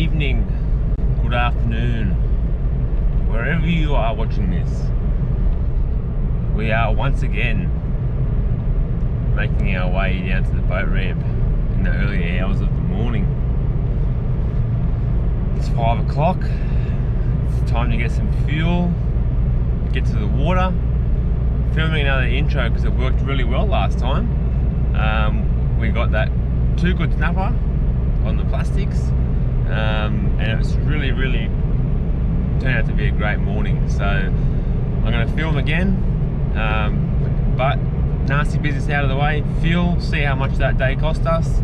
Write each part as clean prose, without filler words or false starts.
evening, good afternoon, wherever you are watching this. We are once again making our way down to the boat ramp in the early hours of the morning. It's 5 o'clock. It's time to get some fuel, get to the water. Filming another intro because it worked really well last time. We got that too good snapper on the plastics, and it was really turned out to be a great morning. So I'm going to film again, but nasty business out of the way. Fuel, see how much that day cost us.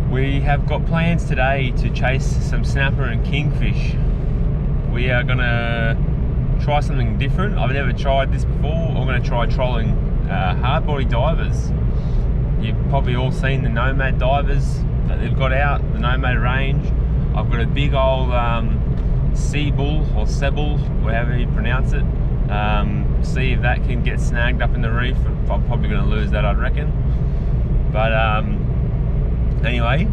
We have got plans today to chase some snapper and kingfish. We are going to try something different. I've never tried this before. I'm going to try trolling hard body divers. You've probably all seen the Nomad divers that they've got out, the Nomad range. I've got a big old sea bull or sebel, whatever you pronounce it. See if that can get snagged up in the reef. I'm probably going to lose that, I reckon. But anyway,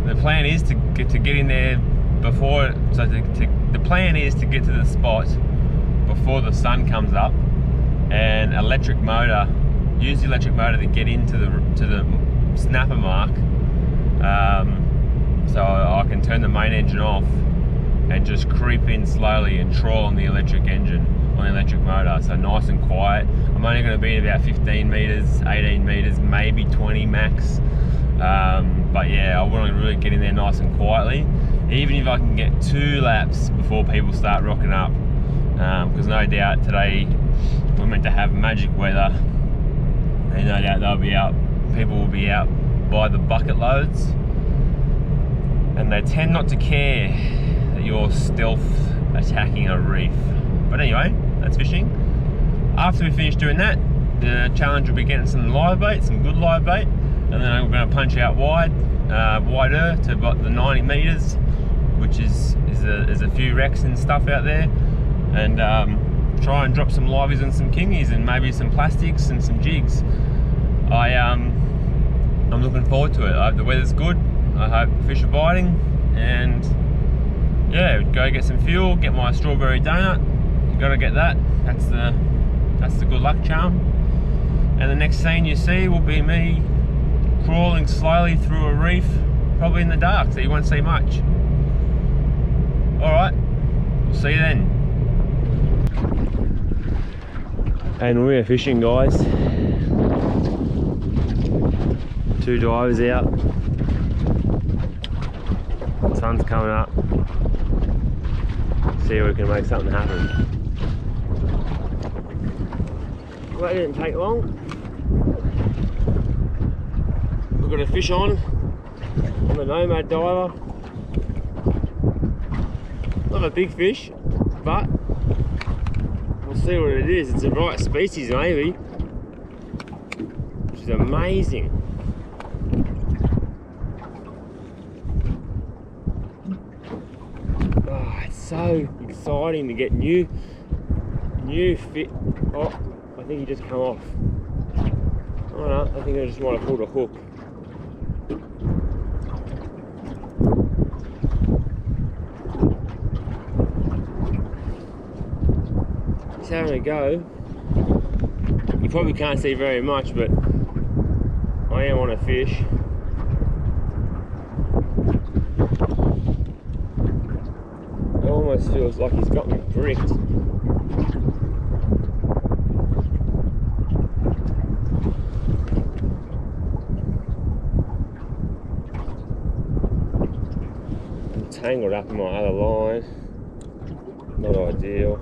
the plan is to get in there before. So the plan is to get to the spot before the sun comes up, and use the electric motor to get into the snapper mark, so I can turn the main engine off and just creep in slowly and trawl on the electric engine, on the electric motor, so nice and quiet. I'm only going to be at about 15 meters, 18 meters, maybe 20 max, but yeah, I want to really get in there nice and quietly, even if I can get 2 laps before people start rocking up, because no doubt today we're meant to have magic weather, and no doubt people will be out by the bucket loads, and they tend not to care that you're stealth attacking a reef. But anyway, that's fishing. After we finish doing that, the challenge will be getting some live bait, some good live bait, and then I'm going to punch out wider to about the 90 meters, which is a few wrecks and stuff out there, and try and drop some liveys and some kingies and maybe some plastics and some jigs. I'm looking forward to it. I hope the weather's good. I hope fish are biting, and yeah, go get some fuel, get my strawberry donut. You gotta get that. That's the good luck charm. And the next scene you see will be me crawling slowly through a reef, probably in the dark, so you won't see much. Alright, we'll see you then. And we're fishing, guys. 2 divers out. Sun's coming up. See if we can make something happen. Well, that didn't take long. We've got a fish on the Nomad diver. Not a big fish, but we'll see what it is. It's the right species maybe, which is amazing. Oh, it's so exciting to get new fit. Oh, I think he just come off. Oh no, I think I just might have pulled a hook. He's having a go. You probably can't see very much, but I am on a fish. It almost feels like he's got me bricked. I'm tangled up in my other line. Not ideal.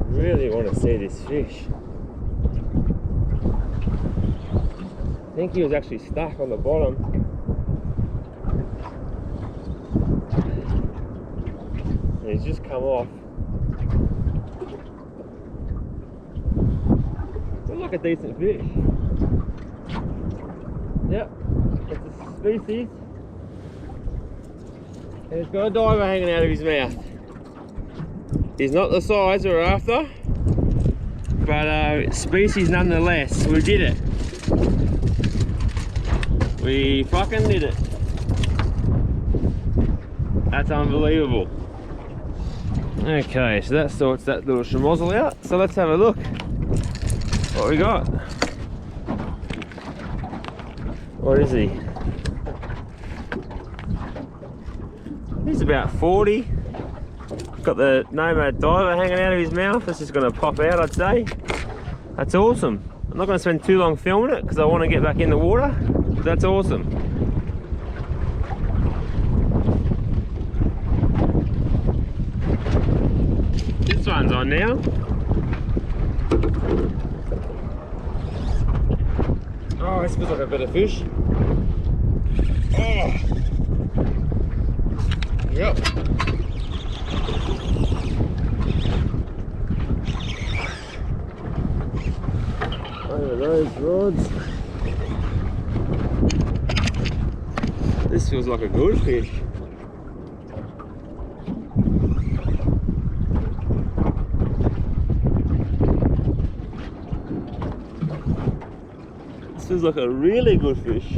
Really want to see this fish. I think he was actually stuck on the bottom. And he's just come off. Looks like a decent fish. Yep, it's a species. And he's got a diver hanging out of his mouth. He's not the size we're after, but species nonetheless. We did it. We fucking did it. That's unbelievable. Okay, so that sorts that little schmozzle out. So let's have a look what we got. What is he? He's about 40. Got the Nomad Diver hanging out of his mouth. This is going to pop out, I'd say. That's awesome. I'm not going to spend too long filming it because I want to get back in the water. But that's awesome. This one's on now. Oh, this feels like a bit of fish. Oh. Yep. Over those rods. This feels like a good fish. This feels like a really good fish.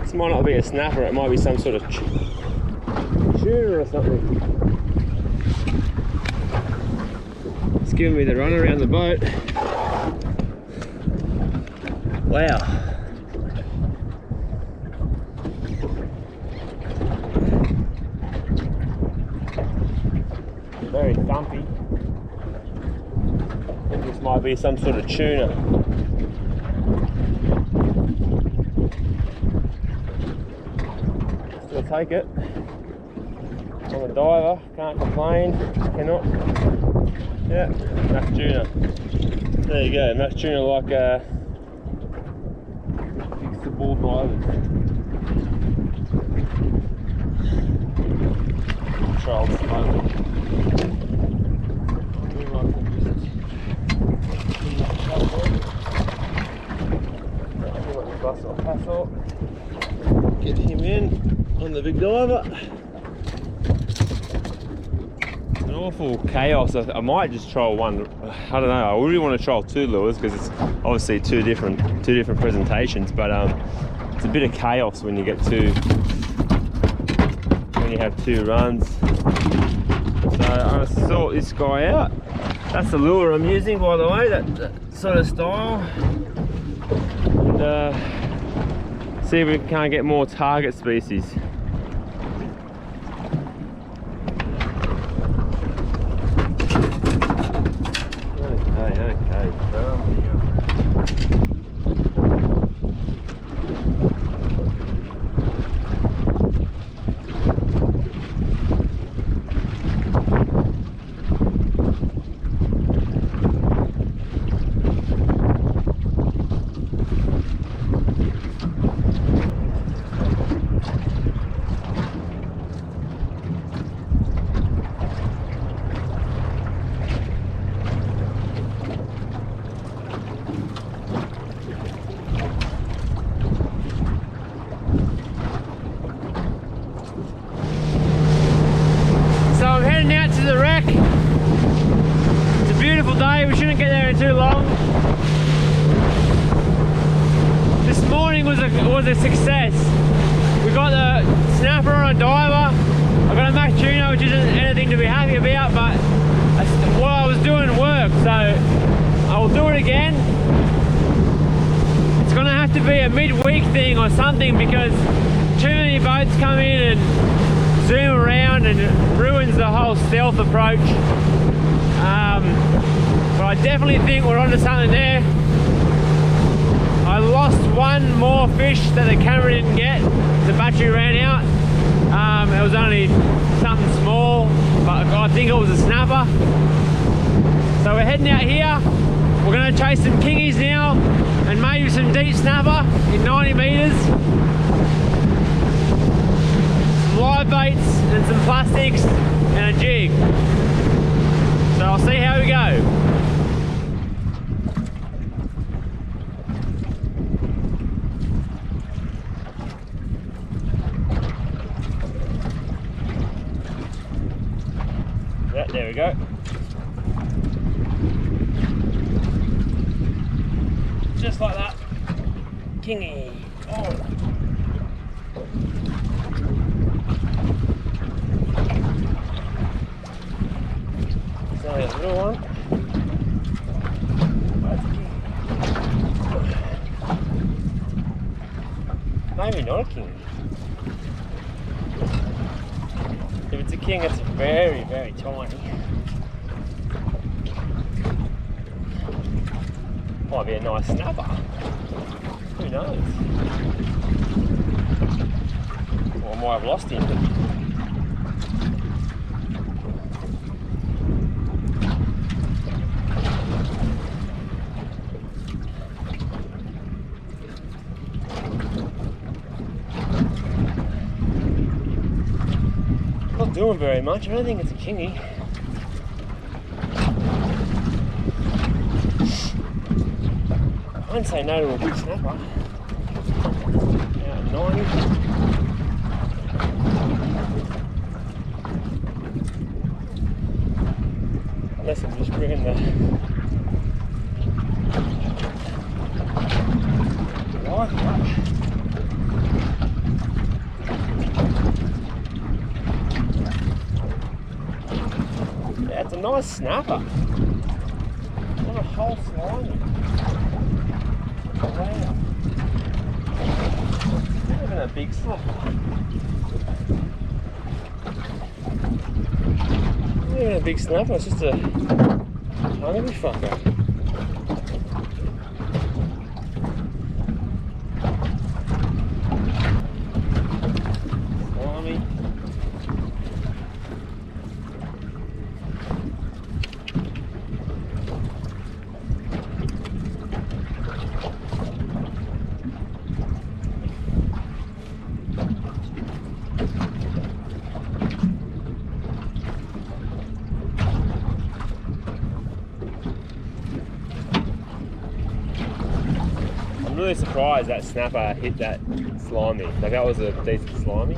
This might not be a snapper, it might be some sort of tuna or something. It's giving me the run around the boat. Wow. Very thumpy. I think this might be some sort of tuna. Still take it. I'm a diver, can't complain, cannot. Yeah, mac tuna. There you go, mac tuna like fixable divers. Controlled slowly. Get him in on the big diver. It's an awful chaos. I might just trial one. I don't know. I really want to trial two lures because it's obviously two different presentations. But it's a bit of chaos when you get when you have two runs. So I'm gonna sort this guy out. That's the lure I'm using, by the way. That sort of style. And see if we can't get more target species. Okay. We shouldn't get there in too long. This morning was a success. We got the snapper on a diver. I got a mac tuna, which isn't anything to be happy about, but what I was doing worked, so I will do it again. It's gonna have to be a midweek thing or something because too many boats come in and zoom around and it ruins the whole stealth approach. But I definitely think we're onto something there. I lost one more fish that the camera didn't get. The battery ran out. It was only something small, but I think it was a snapper. So we're heading out here. We're going to chase some kingies now and maybe some deep snapper in 90 metres. Some live baits and some plastics and a jig. So I'll see how we go. Yeah, there we go. Just like that. Kingy. Oh. It's only a little one. That's a king. Maybe not a king. If it's a king, it's very, very tiny. Might be a nice snapper. Who knows? Or I might have lost him. Not doing very much. I don't think it's a kingy. I wouldn't say no to a big snapper. Out of 90. Unless I'm just bringing the light up. Yeah, it's a nice snapper. Not a whole slimy. Wow. Not even a big snapper. Not even a big snapper, it's just a hungry fucker. Slimy. I'm really surprised that snapper hit that slimy. Like that was a decent slimy.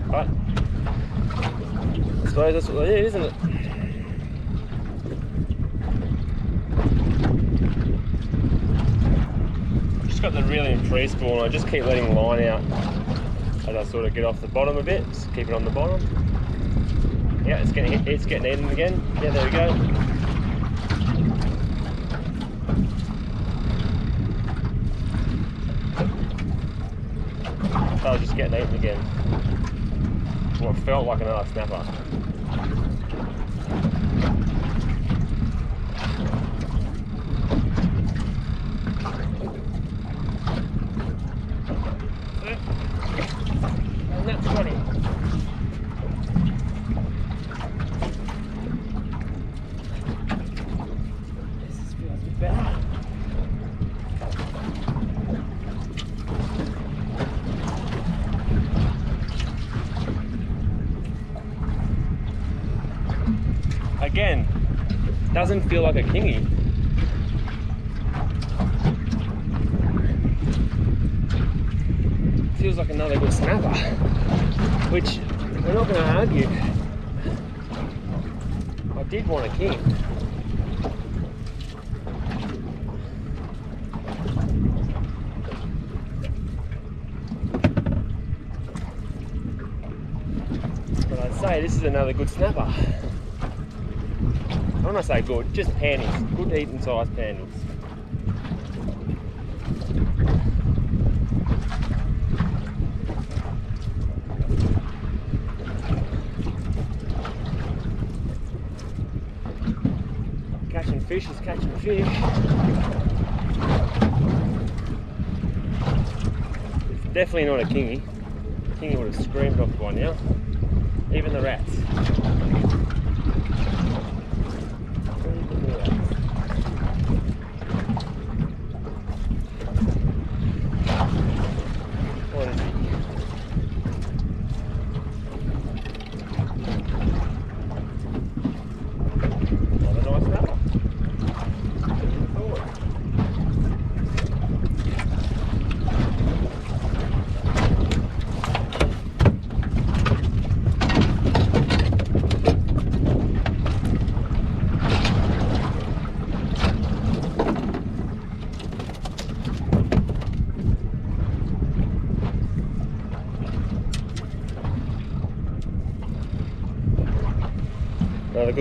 But I suppose that's what it is, isn't it? Just got the reeling pre-spawn. I just keep letting the line out as I sort of get off the bottom a bit. Just keep it on the bottom. Yeah, it's getting eaten again. Yeah, there we go. I was just getting eaten again. What felt like another snapper. And that's funny. This feels a bit better. Again, doesn't feel like a kingy. Feels like another good snapper, which we're not going to argue. I did want a king. But I'd say this is another good snapper. When I say good, just panties, good eating size panties. Catching fish is catching fish. It's definitely not a kingy. Kingy would have screamed off by now. Even the rats.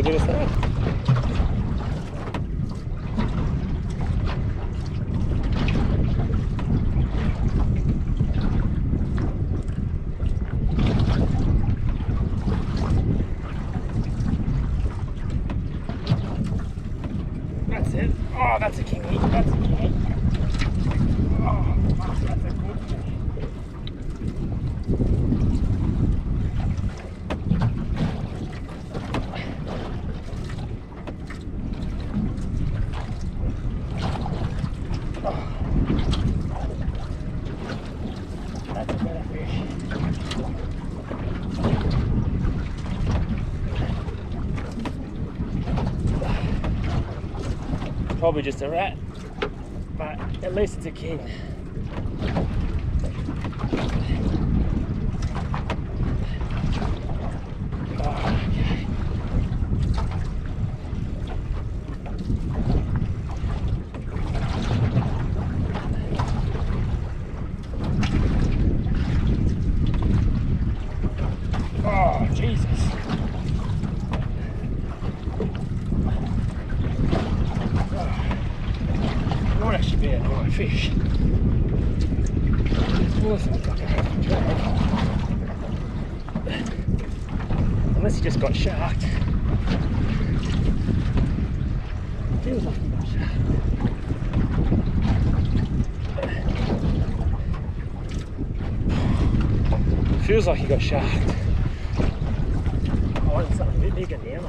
good little stuff. That's it. Oh, that's a kingy. That's a kingy. Oh, fuck, that's a good fish. That's a better fish. Probably just a rat, but at least it's a king. Oh, Jesus. It might actually be a nice fish. Unless he just got sharked. Feels like he got sharked. Feels like he got sharked. I want something a bit bigger now.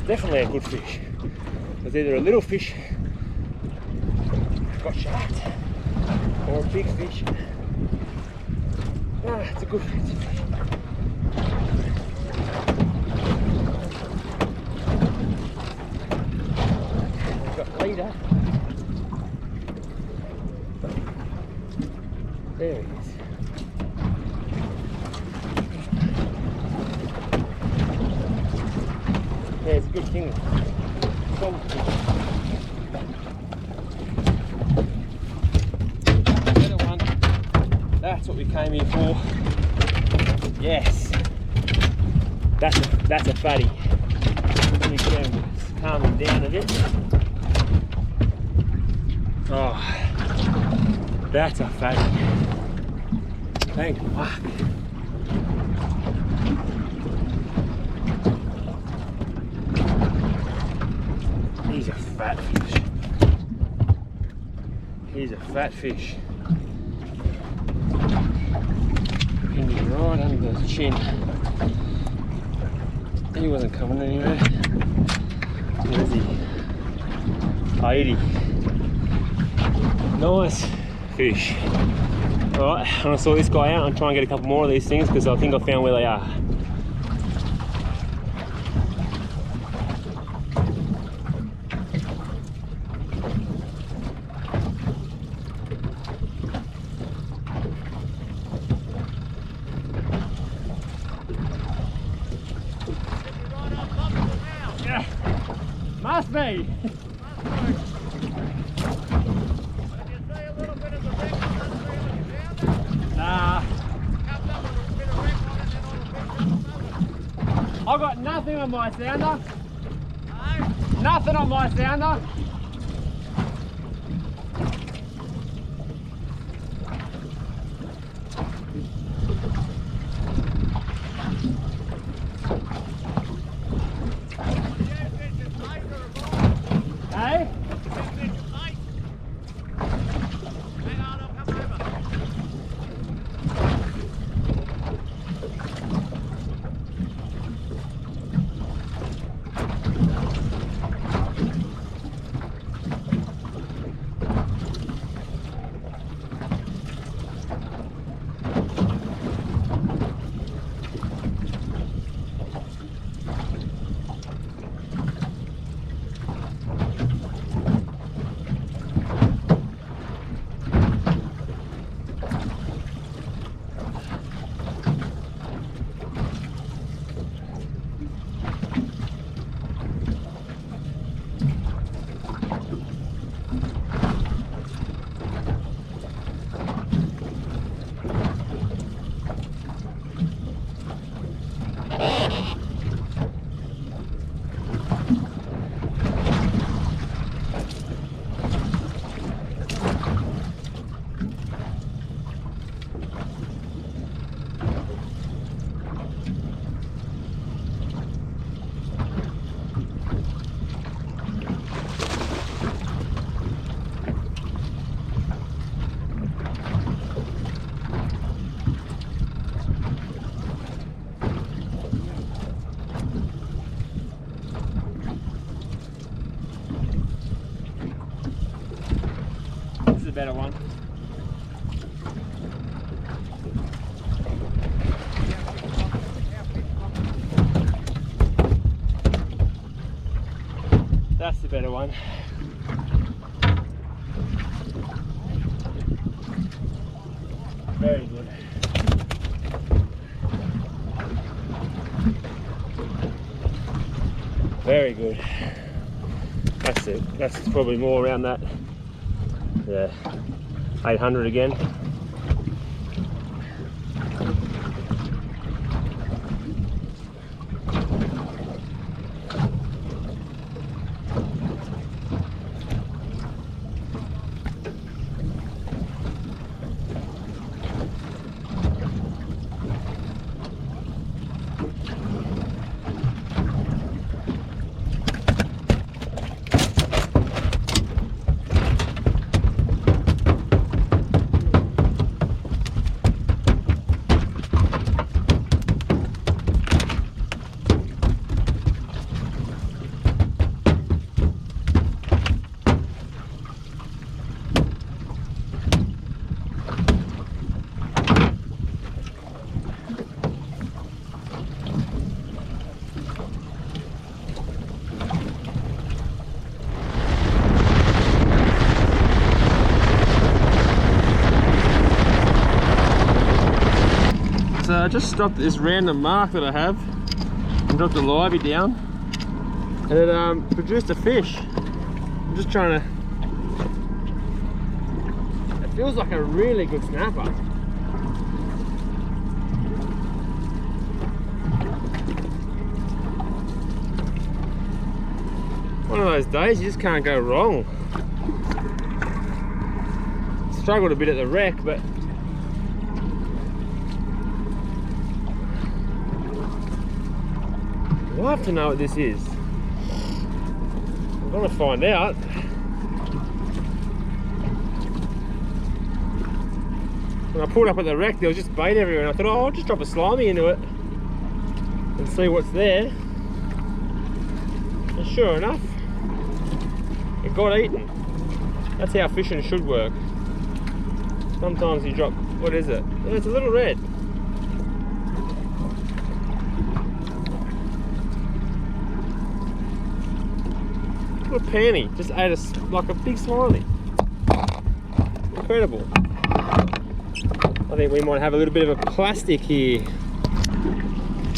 Definitely a good fish. It's either a little fish got sharked or a big fish. Ah, it's a good fish. We've got leader. There he is. Yeah, it's a good thing. Better one. That's what we came here for. Yes. That's a fatty. Let me get him, calm him down a bit. Oh, that's a fatty. Thank fuck. He's a fat fish. He's a fat fish. Pinned him right under the chin. He wasn't coming anywhere. Where's he? 80. Nice fish. Alright, I'm gonna sort this guy out and try and get a couple more of these things because I think I found where they are. Yeah, must be. Nah. I've got nothing on my sounder. Nothing on my sounder. Hey? better one. That's the better one. Very good. Very good. That's it. That's probably more around that. Yeah, 800 again. So I just stopped at this random mark that I have and dropped a livey down, and it produced a fish. I'm just trying to, it feels like a really good snapper. One of those days you just can't go wrong. Struggled a bit at the wreck, but I'd love to know what this is. I'm gonna find out. When I pulled up at the wreck, there was just bait everywhere, and I thought, oh, I'll just drop a slimy into it and see what's there. And sure enough, it got eaten. That's how fishing should work. Sometimes you drop, what is it? Yeah, it's a little red. Little panty, just ate like a big slimy. Incredible. I think we might have a little bit of a plastic here. I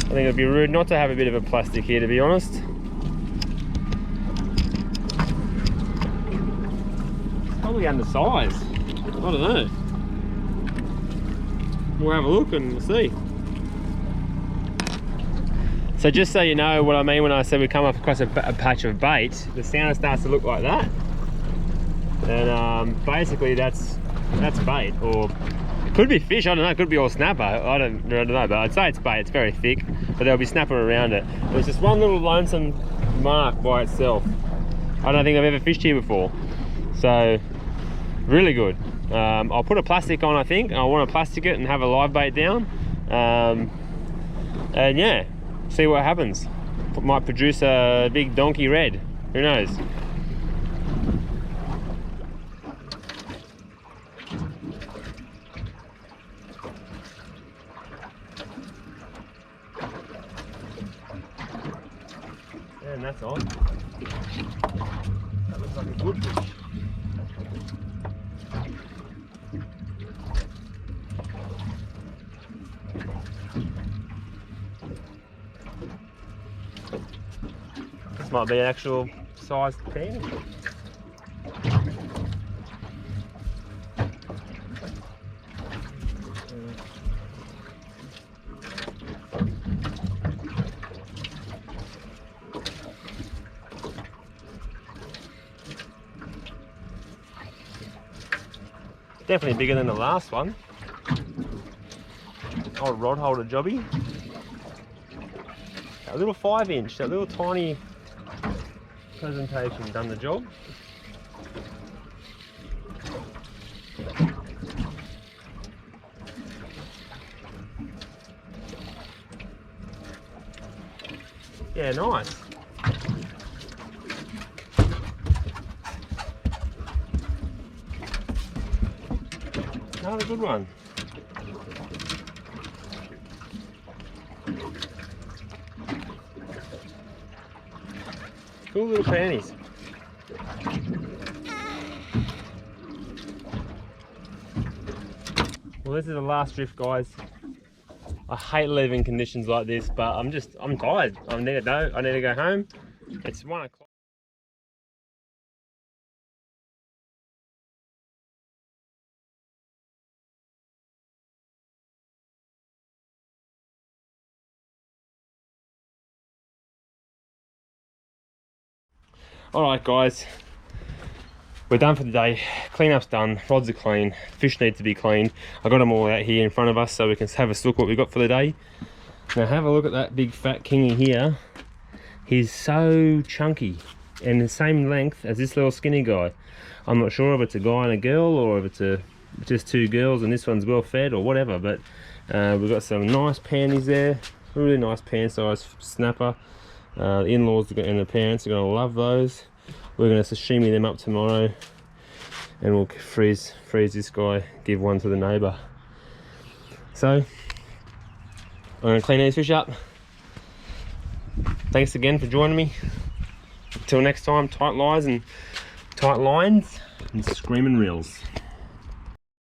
think it'd be rude not to have a bit of a plastic here, to be honest. Probably undersized. I don't know. We'll have a look and see. So just so you know what I mean when I said we come up across a patch of bait, the sounder starts to look like that. And basically that's bait, or it could be fish, I don't know, it could be all snapper, I don't know, but I'd say it's bait. It's very thick, but there'll be snapper around it. There's just one little lonesome mark by itself. I don't think I've ever fished here before. So, really good. I'll put a plastic on, I think. I want to plastic it and have a live bait down. And yeah, see what happens. Might produce a big donkey red. Who knows? And that's on. That looks like a good fish. This might be an actual sized pan. Definitely bigger than the last one. Old rod holder jobby. A little 5-inch, that little tiny presentation done the job. Yeah, nice. Another good one. Cool little panties. Well, this is the last drift, guys. I hate leaving conditions like this, but I'm tired. I need to go home. It's 1 o'clock. Alright guys, we're done for the day. Cleanup's done, rods are clean, fish need to be cleaned. I got them all out here in front of us so we can have a look what we got for the day. Now have a look at that big fat kingy here. He's so chunky and the same length as this little skinny guy. I'm not sure if it's a guy and a girl or if it's just two girls and this one's well fed or whatever, but we've got some nice panties there, really nice pan size snapper. The in-laws and the parents are going to love those. We're going to sashimi them up tomorrow and we'll freeze this guy, give one to the neighbour. So I'm going to clean these fish up. Thanks again for joining me. Until next time, tight lines and screaming reels.